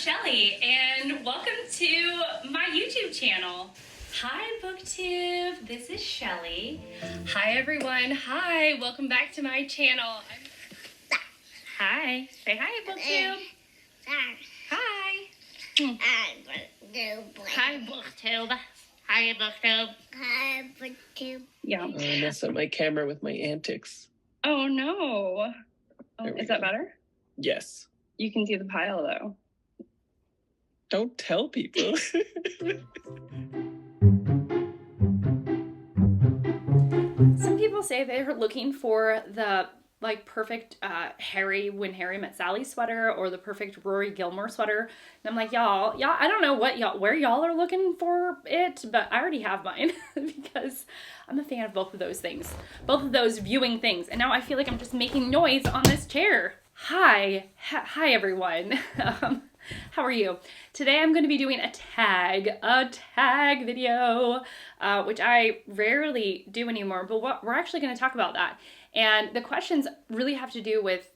Shelly, and welcome to my YouTube channel. Hi Booktube, this is Shelly. Hi everyone, hi, welcome back to my channel. Hi, say hi Booktube. Hi. Hi Booktube. Hi Booktube. Hi Booktube. Yeah. I messed up my camera with my antics. Oh no. Oh, is that better? Yes. You can see the pile though. Don't tell people. Some people say they're looking for the perfect Harry When Harry Met Sally sweater or the perfect Rory Gilmore sweater. And I'm like, y'all, I don't know where y'all are looking for it, but I already have mine because I'm a fan of both of those things, both of those viewing things. And now I feel like I'm just making noise on this chair. Hi everyone. How are you? Today I'm going to be doing a tag video, which I rarely do anymore, but we're actually going to talk about that. And the questions really have to do with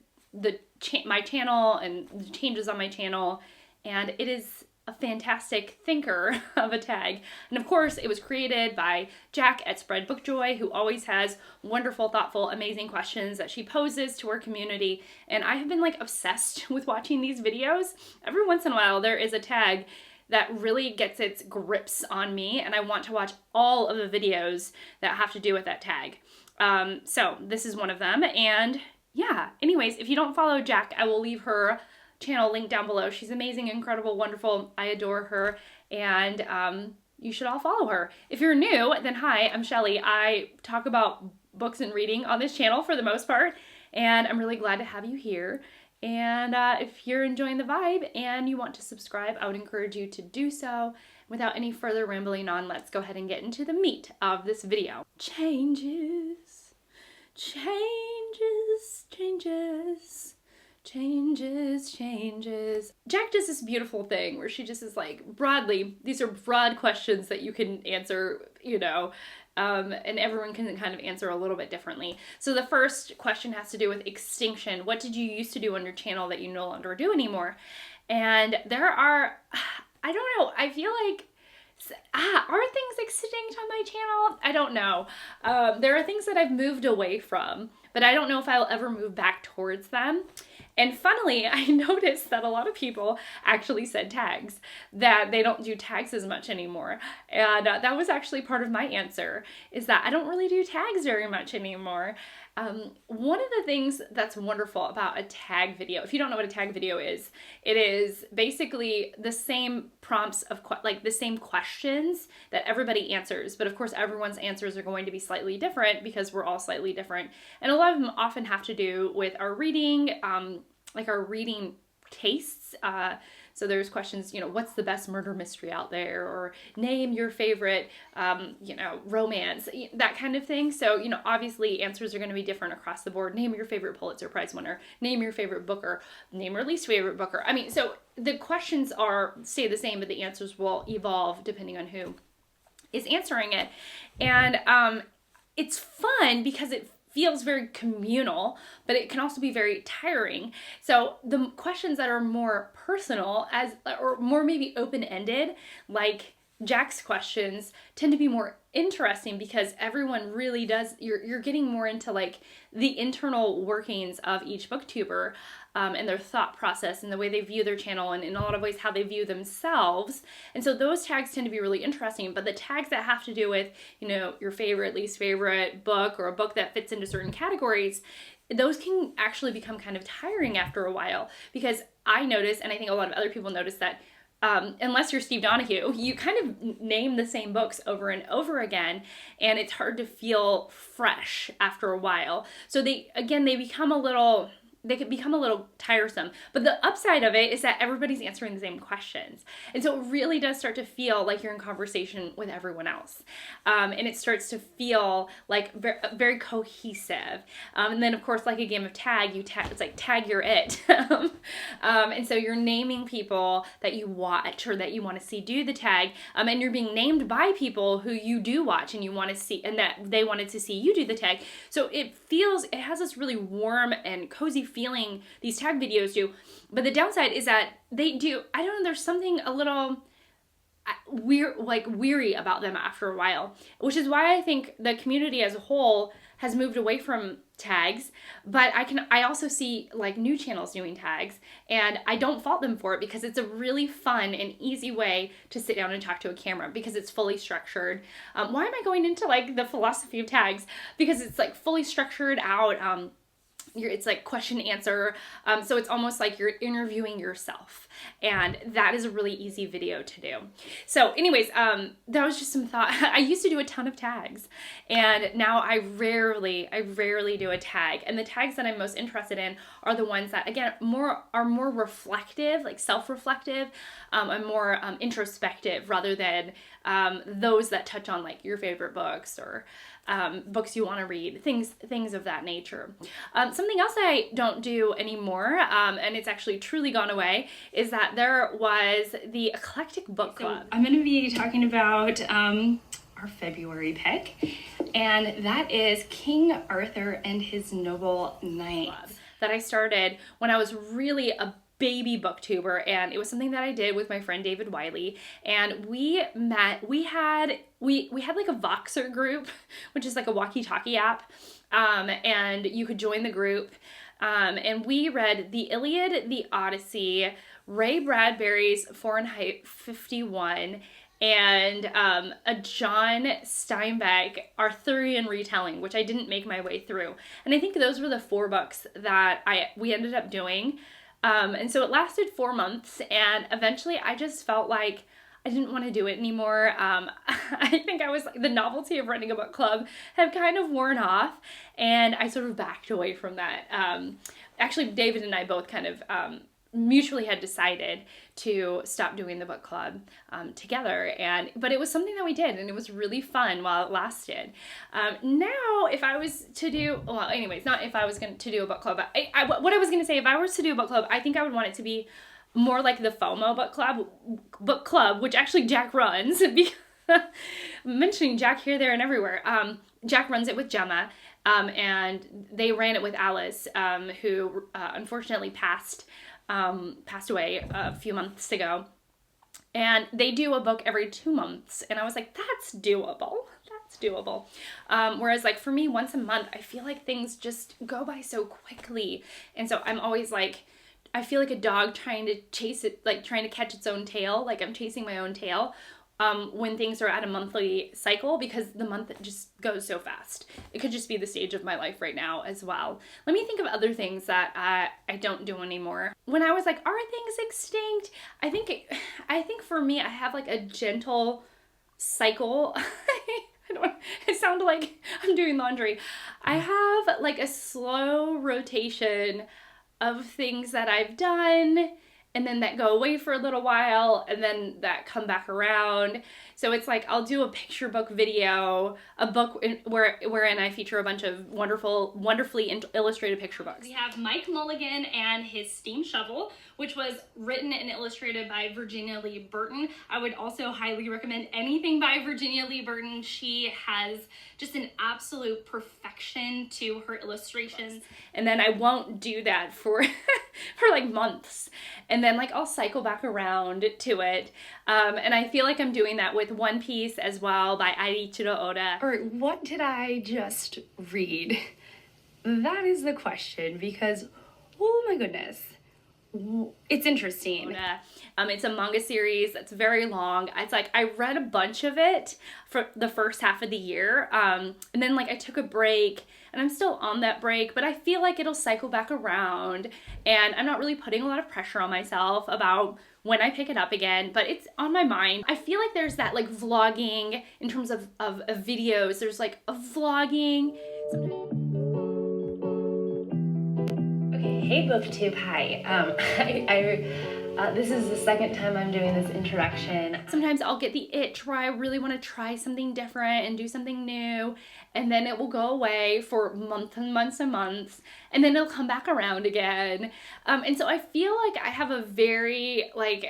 my channel and the changes on my channel, and it is a fantastic thinker of a tag. And of course, it was created by Jack at Spread Book Joy, who always has wonderful, thoughtful, amazing questions that she poses to her community. And I have been obsessed with watching these videos. Every once in a while, there is a tag that really gets its grips on me, and I want to watch all of the videos that have to do with that tag. So this is one of them. And yeah, anyways, if you don't follow Jack, I will leave her channel link down below. She's amazing, incredible, wonderful. I adore her, and you should all follow her. If you're new, then hi, I'm Shelly. I talk about books and reading on this channel for the most part, and I'm really glad to have you here. And if you're enjoying the vibe and you want to subscribe, I would encourage you to do so. Without any further rambling on, let's go ahead and get into the meat of this video. Changes. Jack does this beautiful thing where she just is broadly, these are broad questions that you can answer, and everyone can kind of answer a little bit differently. So the first question has to do with extinction. What did you used to do on your channel that you no longer do anymore? And there are, I don't know, I feel like, are things extinct on my channel? I don't know. There are things that I've moved away from, but I don't know if I'll ever move back towards them. And funnily, I noticed that a lot of people actually said tags, that they don't do tags as much anymore. And that was actually part of my answer, is that I don't really do tags very much anymore. One of the things that's wonderful about a tag video, if you don't know what a tag video is, it is basically the same prompts of the same questions that everybody answers. But of course, everyone's answers are going to be slightly different because we're all slightly different. And a lot of them often have to do with our reading, our reading tastes. So there's questions, what's the best murder mystery out there? Or name your favorite, romance, that kind of thing. So, obviously answers are going to be different across the board. Name your favorite Pulitzer Prize winner. Name your favorite booker. Name your least favorite booker. I mean, so the questions stay the same, but the answers will evolve depending on who is answering it. And it's fun because it feels very communal, but it can also be very tiring. So the questions that are more personal or more maybe open-ended, like Jack's questions, tend to be more interesting because everyone really does, you're getting more into the internal workings of each booktuber, and their thought process and the way they view their channel, and in a lot of ways how they view themselves. And so those tags tend to be really interesting. But the tags that have to do with, your favorite, least favorite book, or a book that fits into certain categories, those can actually become kind of tiring after a while, because I notice, and I think a lot of other people notice, that unless you're Steve Donahue, you kind of name the same books over and over again, and it's hard to feel fresh after a while. So they become a little tiresome. But the upside of it is that everybody's answering the same questions. And so it really does start to feel like you're in conversation with everyone else. And it starts to feel very cohesive. And then, of course, like a game of tag, it's like tag you're it. And so you're naming people that you watch or that you want to see do the tag. And you're being named by people who you do watch and you want to see, and that they wanted to see you do the tag. So it has this really warm and cozy feeling these tag videos do. But the downside is that they do, I don't know, there's something a little weary about them after a while, which is why I think the community as a whole has moved away from tags. But I also see like new channels doing tags, and I don't fault them for it, because it's a really fun and easy way to sit down and talk to a camera, because it's fully structured. Why am I going into like the philosophy of tags? Because it's like fully structured out. It's like question answer, so it's almost like you're interviewing yourself, and that is a really easy video to do. So anyways, that was just some thought. I used to do a ton of tags, and now I rarely do a tag, and the tags that I'm most interested in are the ones that, again, are more reflective, like self-reflective, and more introspective, rather than those that touch on like your favorite books or books you want to read, things of that nature. Something else I don't do anymore, and it's actually truly gone away, is that there was the Eclectic Book Club. So I'm going to be talking about our February pick, and that is King Arthur and His Noble Knights, that I started when I was really a baby booktuber, and it was something that I did with my friend David Wiley, and we had like a Voxer group, which is like a walkie-talkie app, and you could join the group, and we read the Iliad, the Odyssey, Ray Bradbury's Fahrenheit 51, and a John Steinbeck Arthurian retelling, which I didn't make my way through. And I think those were the 4 books that we ended up doing. And so it lasted 4 months, and eventually I just felt like I didn't want to do it anymore. I think I was like, the novelty of running a book club had kind of worn off, and I sort of backed away from that. Actually, David and I both kind of mutually had decided to stop doing the book club together, but it was something that we did, and it was really fun while it lasted. Now, if I was to do, well, anyways, not if I was going to do a book club, what I was going to say, if I was to do a book club, I think I would want it to be more like the FOMO book club, which actually Jack runs. Mentioning Jack here, there, and everywhere. Jack runs it with Gemma, and they ran it with Alice, who unfortunately passed away a few months ago, and they do a book every 2 months, and I was like, that's doable. Whereas like for me, once a month, I feel like things just go by so quickly, and so I'm always like, I feel like a dog trying to catch its own tail, like I'm chasing my own tail, when things are at a monthly cycle, because the month just goes so fast. It could just be the stage of my life right now as well. Let me think of other things that I don't do anymore. When I was like, are things extinct? I think for me, I have like a gentle cycle. It sounded like I'm doing laundry. I have like a slow rotation of things that I've done, and then that go away for a little while, and then that come back around. So it's like I'll do a picture book video, a book wherein I feature a bunch of wonderfully illustrated picture books. We have Mike Mulligan and his Steam Shovel, which was written and illustrated by Virginia Lee Burton. I would also highly recommend anything by Virginia Lee Burton. She has just an absolute perfection to her illustrations. And then I won't do that for like months. And then like I'll cycle back around to it. And I feel like I'm doing that with One Piece as well by Eiichiro Oda. All right, what did I just read? That is the question, because oh my goodness. It's interesting. It's a manga series that's very long. It's like I read a bunch of it for the first half of the year, and then like I took a break, and I'm still on that break, but I feel like it'll cycle back around, and I'm not really putting a lot of pressure on myself about when I pick it up again, but it's on my mind. I feel like there's that like vlogging in terms of videos. There's like a vlogging. Okay, hey Booktube, hi. This is the second time I'm doing this introduction. Sometimes I'll get the itch where I really want to try something different and do something new, and then it will go away for months and months and months, and then it'll come back around again. And so I feel like I have a very, like,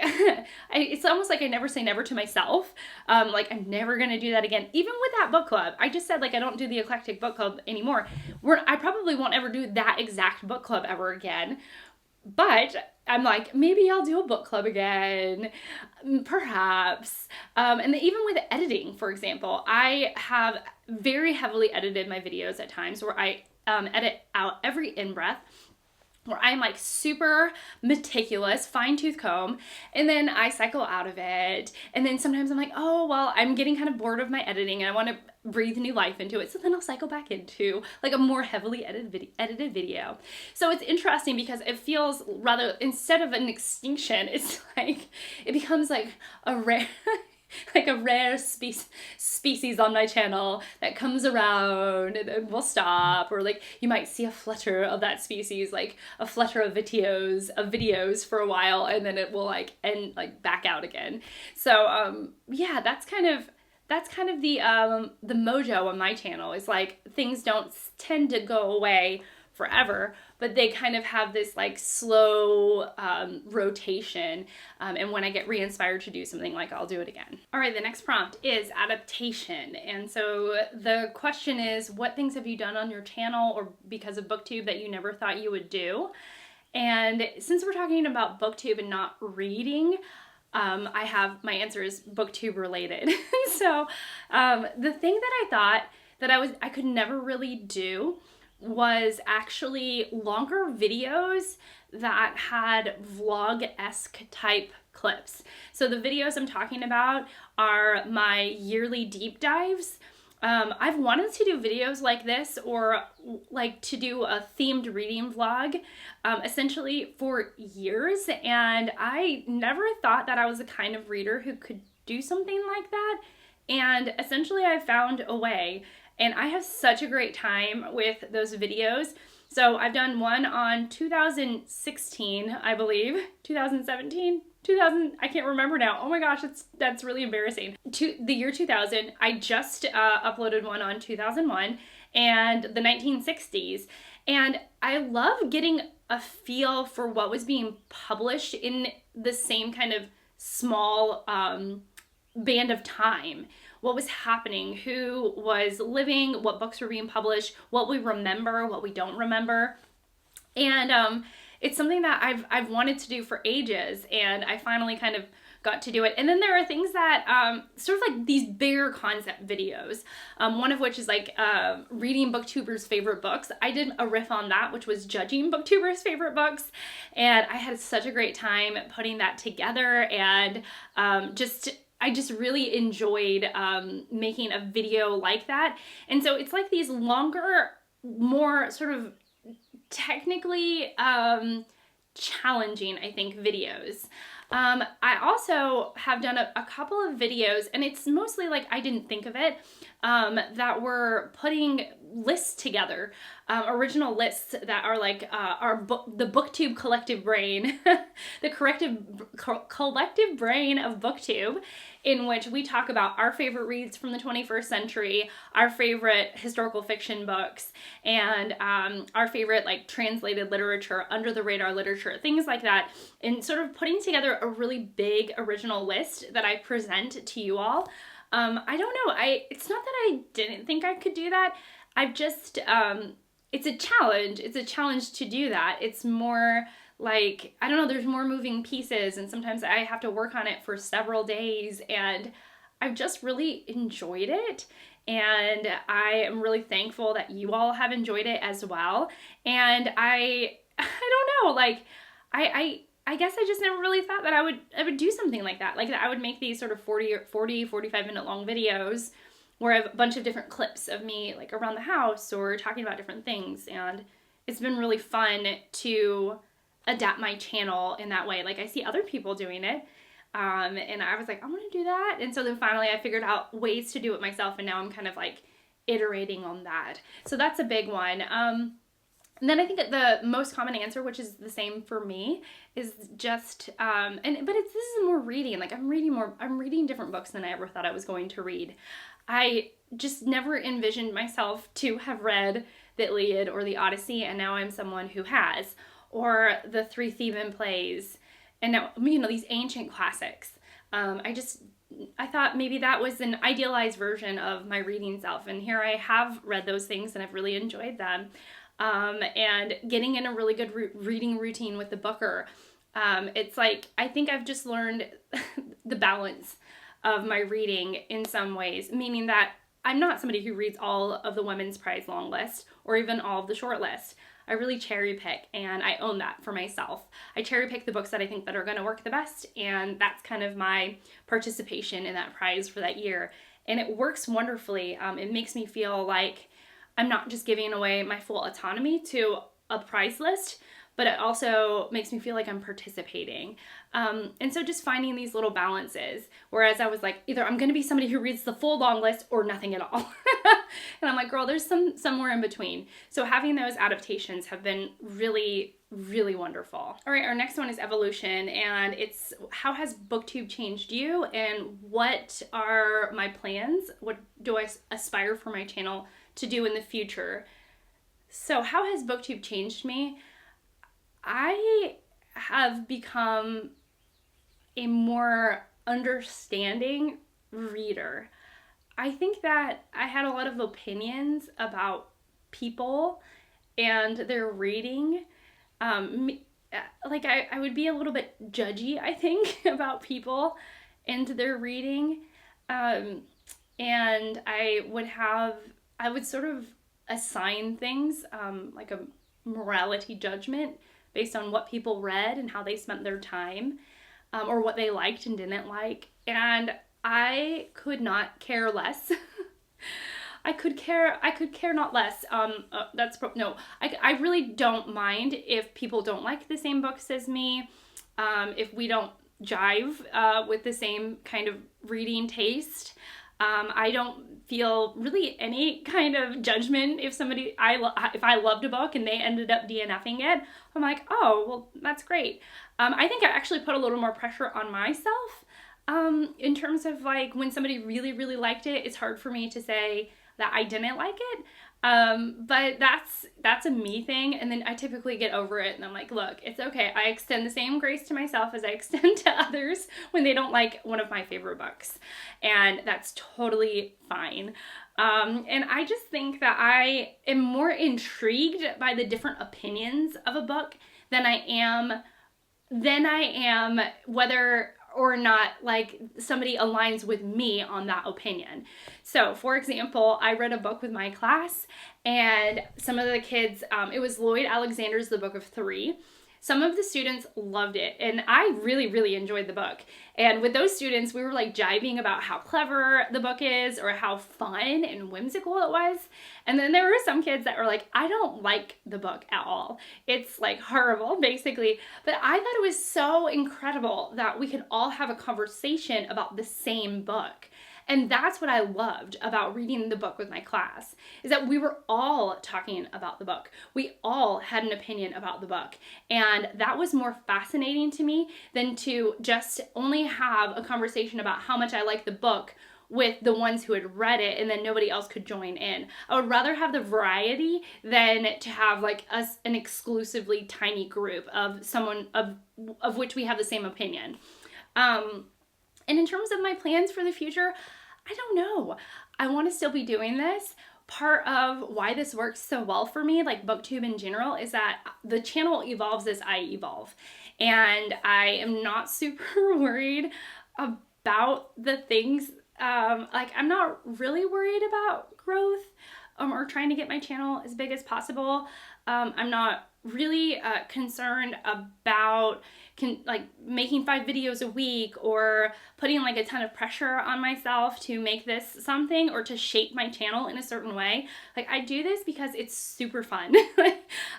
it's almost like I never say never to myself. Like, I'm never going to do that again. Even with that book club, I just said, like, I don't do the eclectic book club anymore. I probably won't ever do that exact book club ever again. But I'm like, maybe I'll do a book club again, perhaps. And even with editing, for example, I have very heavily edited my videos at times where I edit out every in-breath, where I'm like super meticulous, fine-tooth comb, and then I cycle out of it. And then sometimes I'm like, oh, well, I'm getting kind of bored of my editing and I want to breathe new life into it. So then I'll cycle back into like a more heavily edited video. So it's interesting because it feels rather, instead of an extinction, it's like, it becomes like a rare... like a rare species on my channel that comes around and then will stop, or like you might see a flutter of that species, like a flutter of videos for a while, and then it will like end, like back out again. So yeah, that's kind of the mojo on my channel, is like things don't tend to go away forever, but they kind of have this like slow rotation, and when I get re-inspired to do something, like I'll do it again. All right, the next prompt is adaptation, and so the question is, what things have you done on your channel or because of Booktube that you never thought you would do? And since we're talking about Booktube and not reading, my answer is Booktube related. So the thing that I thought that I could never really do was actually longer videos that had vlog-esque type clips. So the videos I'm talking about are my yearly deep dives. I've wanted to do videos like this, or like to do a themed reading vlog, essentially for years, and I never thought that I was the kind of reader who could do something like that, and essentially I found a way. And I have such a great time with those videos. So I've done one on 2016, I believe, 2017, I can't remember now. Oh my gosh, that's really embarrassing. The year 2000, I just uploaded one on 2001 and the 1960s. And I love getting a feel for what was being published in the same kind of small band of time. What was happening, who was living, what books were being published, what we remember, what we don't remember. And it's something that I've wanted to do for ages, and I finally kind of got to do it. And then there are things that sort of like these bigger concept videos, one of which is like reading Booktubers' favorite books. I did a riff on that, which was judging Booktubers' favorite books, and I had such a great time putting that together, and I just really enjoyed making a video like that. And so it's like these longer, more sort of technically challenging, I think, videos. I also have done a couple of videos, and it's mostly like I didn't think of it, that were putting lists together, original lists that are like the Booktube collective brain, the collective brain of Booktube, in which we talk about our favorite reads from the 21st century, our favorite historical fiction books, and our favorite like translated literature, under the radar literature, things like that, and sort of putting together a really big original list that I present to you all. I don't know, it's not that I didn't think I could do that. I've just, it's a challenge to do that. It's more like, I don't know, there's more moving pieces, and sometimes I have to work on it for several days, and I've just really enjoyed it. And I am really thankful that you all have enjoyed it as well. And I don't know, like, I guess I just never really thought that I would do something like that. Like, that I would make these sort of 45 minute long videos where I have a bunch of different clips of me like around the house or talking about different things. And it's been really fun to adapt my channel in that way. Like, I see other people doing it, and I was like, I want to do that. And so then finally I figured out ways to do it myself, and now I'm kind of like iterating on that. So that's a big one. And then I think that the most common answer, which is the same for me, is just this is more reading. Like I'm reading different books than I ever thought I was going to read. I just never envisioned myself to have read the Iliad or the Odyssey, and now I'm someone who has, or the three Theban plays, and now, you know, these ancient classics. I thought maybe that was an idealized version of my reading self, and here I have read those things and I've really enjoyed them. And getting in a really good reading routine with the booker. It's like, I think I've just learned the balance of my reading in some ways, meaning that I'm not somebody who reads all of the Women's Prize long list or even all of the short list. I really cherry pick, and I own that for myself. I cherry pick the books that I think that are going to work the best, and that's kind of my participation in that prize for that year. And it works wonderfully. It makes me feel like I'm not just giving away my full autonomy to a prize list, but it also makes me feel like I'm participating. And so just finding these little balances, whereas I was like, either I'm going to be somebody who reads the full long list or nothing at all. And I'm like, girl, there's somewhere in between. So having those adaptations have been really, really wonderful. All right, our next one is evolution, and it's how has Booktube changed you, and what are my plans? What do I aspire for my channel to do in the future? So how has Booktube changed me? I have become a more understanding reader. I think that I had a lot of opinions about people and their reading. I would be a little bit judgy, I think, about people and their reading. And I would sort of assign things, like a morality judgment based on what people read and how they spent their time, or what they liked and didn't like. And I could not care less. I could care not less. I really don't mind if people don't like the same books as me, if we don't jive with the same kind of reading taste. I don't feel really any kind of judgment if if I loved a book and they ended up DNFing it. I'm like, oh, well, that's great. I think I actually put a little more pressure on myself in terms of like when somebody really, really liked it. It's hard for me to say that I didn't like it. But that's a me thing. And then I typically get over it and I'm like, look, it's okay. I extend the same grace to myself as I extend to others when they don't like one of my favorite books. And that's totally fine. And I just think that I am more intrigued by the different opinions of a book than I am whether or not like somebody aligns with me on that opinion. So for example, I read a book with my class and some of the kids, it was Lloyd Alexander's The Book of Three. Some of the students loved it and I really, really enjoyed the book. And with those students, we were like jibing about how clever the book is or how fun and whimsical it was. And then there were some kids that were like, I don't like the book at all. It's like horrible, basically. But I thought it was so incredible that we could all have a conversation about the same book. And that's what I loved about reading the book with my class, is that we were all talking about the book. We all had an opinion about the book. And that was more fascinating to me than to just only have a conversation about how much I liked the book with the ones who had read it and then nobody else could join in. I would rather have the variety than to have like an exclusively tiny group of someone of which we have the same opinion. And in terms of my plans for the future, I don't know. I want to still be doing this. Part of why this works so well for me, like Booktube in general, is that the channel evolves as I evolve. And I am not super worried about the things, like I'm not really worried about growth or trying to get my channel as big as possible. I'm not really concerned about like making 5 videos a week or putting like a ton of pressure on myself to make this something or to shape my channel in a certain way. Like I do this because it's super fun.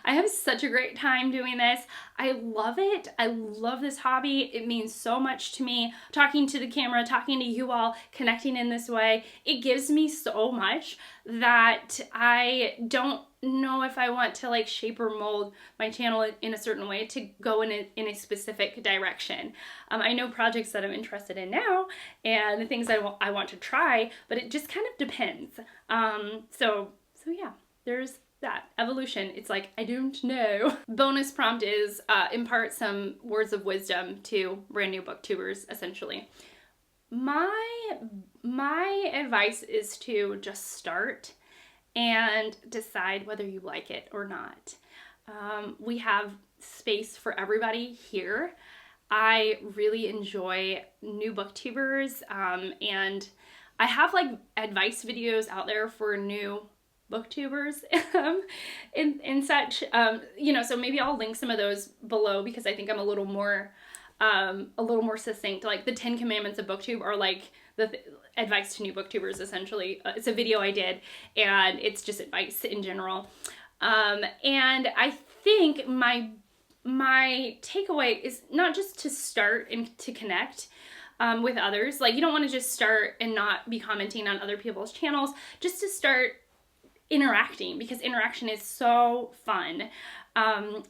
I have such a great time doing this. I love it. I love this hobby. It means so much to me. Talking to the camera, talking to you all, connecting in this way. It gives me so much that I don't know if I want to like shape or mold my channel in a certain way to go in a specific direction. I know projects that I'm interested in now and the things I want to try, but it just kind of depends. So yeah, there's that evolution. It's like, I don't know. Bonus prompt is impart some words of wisdom to brand new booktubers, essentially. My advice is to just start and decide whether you like it or not. We have space for everybody here. I really enjoy new booktubers, and I have like advice videos out there for new booktubers and such. You know, so maybe I'll link some of those below because I think I'm a little more succinct. Like the 10 commandments of booktube are like the advice to new booktubers, essentially. It's a video I did and it's just advice in general. And I think my takeaway is not just to start and to connect with others. Like you don't want to just start and not be commenting on other people's channels, just to start interacting, because interaction is so fun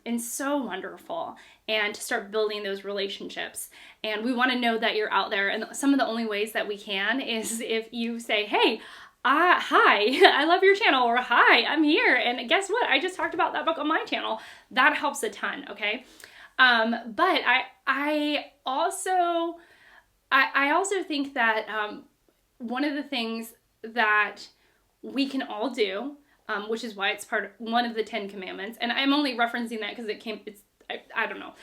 and so wonderful, and to start building those relationships. And we want to know that you're out there, and some of the only ways that we can is if you say, hey, hi, I love your channel, or hi, I'm here, and guess what, I just talked about that book on my channel. That helps a ton, okay? But I also think that one of the things that we can all do, which is why it's one of the 10 commandments, and I'm only referencing that because I don't know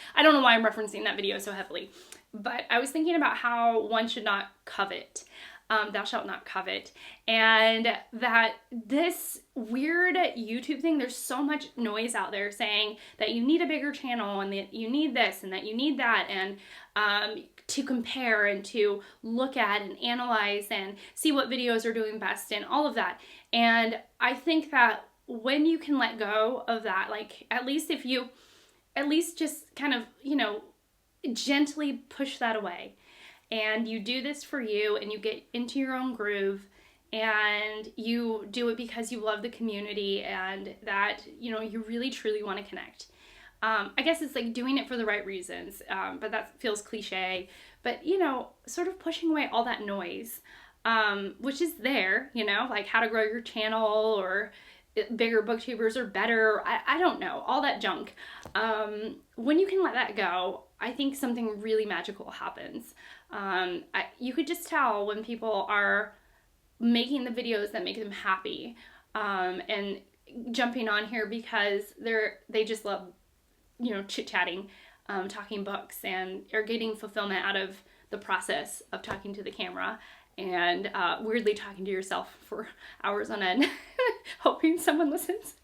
why I'm referencing that video so heavily, but I was thinking about how one should not covet. Thou shalt not covet. And that this weird YouTube thing, there's so much noise out there saying that you need a bigger channel and that you need this and that you need that, and to compare and to look at and analyze and see what videos are doing best and all of that. And I think that when you can let go of that, like at least just kind of, you know, gently push that away, and you do this for you and you get into your own groove and you do it because you love the community and that, you know, you really truly want to connect. I guess it's like doing it for the right reasons, but that feels cliche. But, you know, sort of pushing away all that noise, which is there, you know, like how to grow your channel or bigger booktubers are better. I don't know, all that junk. When you can let that go, I think something really magical happens. You could just tell when people are making the videos that make them happy, and jumping on here because they just love, you know, chit-chatting, talking books, and are getting fulfillment out of the process of talking to the camera and weirdly talking to yourself for hours on end, hoping someone listens.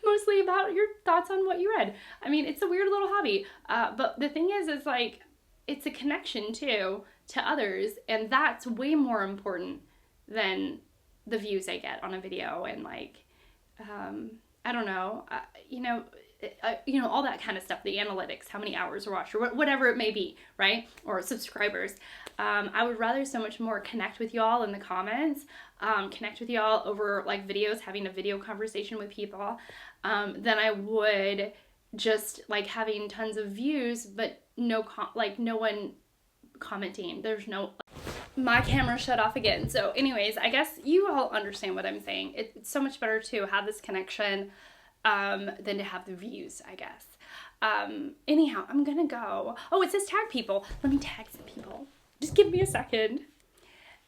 Mostly about your thoughts on what you read. I mean, it's a weird little hobby, but the thing is like, it's a connection too to others, and that's way more important than the views I get on a video and like, I don't know, you know, all that kind of stuff, the analytics, how many hours are watched, or whatever it may be, right? Or subscribers. I would rather so much more connect with y'all in the comments, connect with y'all over like videos, having a video conversation with people, than I would just like having tons of views, but no one commenting. There's no, my camera shut off again. So anyways, I guess you all understand what I'm saying. It's so much better to have this connection than to have the views, I guess. Anyhow, I'm gonna go. Oh, it says tag people. Let me tag some people. Just give me a second.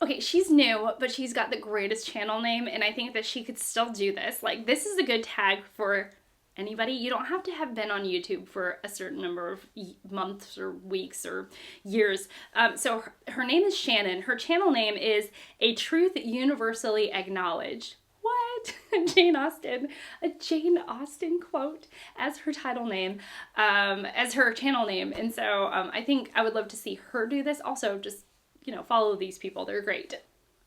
Okay, she's new, but she's got the greatest channel name, and I think that she could still do this. Like, this is a good tag for anybody. You don't have to have been on YouTube for a certain number of months or weeks or years. So her name is Shannon. Her channel name is A Truth Universally Acknowledged. What? quote, a Jane Austen quote as her title name, as her channel name. And so I think I would love to see her do this. Also, just, you know, follow these people. They're great.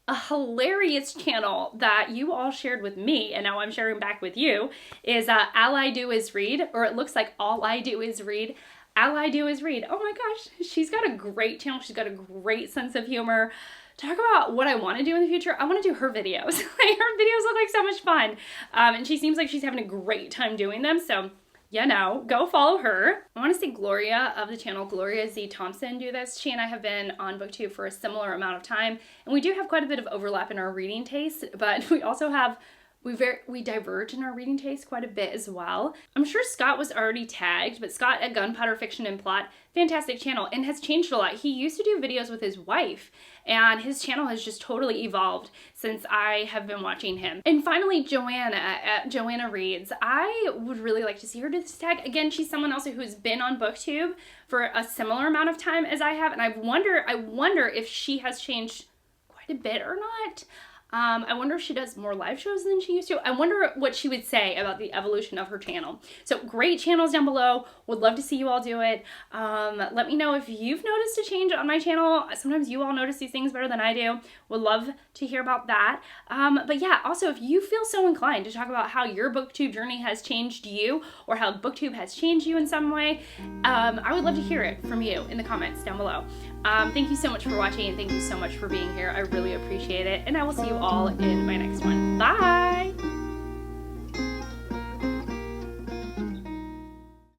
A hilarious channel that you all shared with me, and now I'm sharing back with you, is All I Do Is Read, or it looks like All I Do Is Read. All I Do Is Read. Oh my gosh, she's got a great channel. She's got a great sense of humor. Talk about what I want to do in the future. I want to do her videos. Like, her videos look like so much fun. And she seems like she's having a great time doing them. So, you know, go follow her. I want to see Gloria of the channel Gloria Z. Thompson do this. She and I have been on Booktube for a similar amount of time. And we do have quite a bit of overlap in our reading taste, but we also have we diverge in our reading taste quite a bit as well. I'm sure Scott was already tagged, but Scott at Gunpowder Fiction and Plot, fantastic channel, and has changed a lot. He used to do videos with his wife, and his channel has just totally evolved since I have been watching him. And finally, Johanna at Johanna Reads. I would really like to see her do this tag. Again, she's someone else who's been on Booktube for a similar amount of time as I have, and I wonder if she has changed quite a bit or not. I wonder if she does more live shows than she used to. I wonder what she would say about the evolution of her channel. So great channels down below. Would love to see you all do it. Let me know if you've noticed a change on my channel. Sometimes you all notice these things better than I do. Would love to hear about that. But yeah, also if you feel so inclined to talk about how your Booktube journey has changed you, or how Booktube has changed you in some way, I would love to hear it from you in the comments down below. Thank you so much for watching, and thank you so much for being here. I really appreciate it, and I will see you all in my next one. Bye!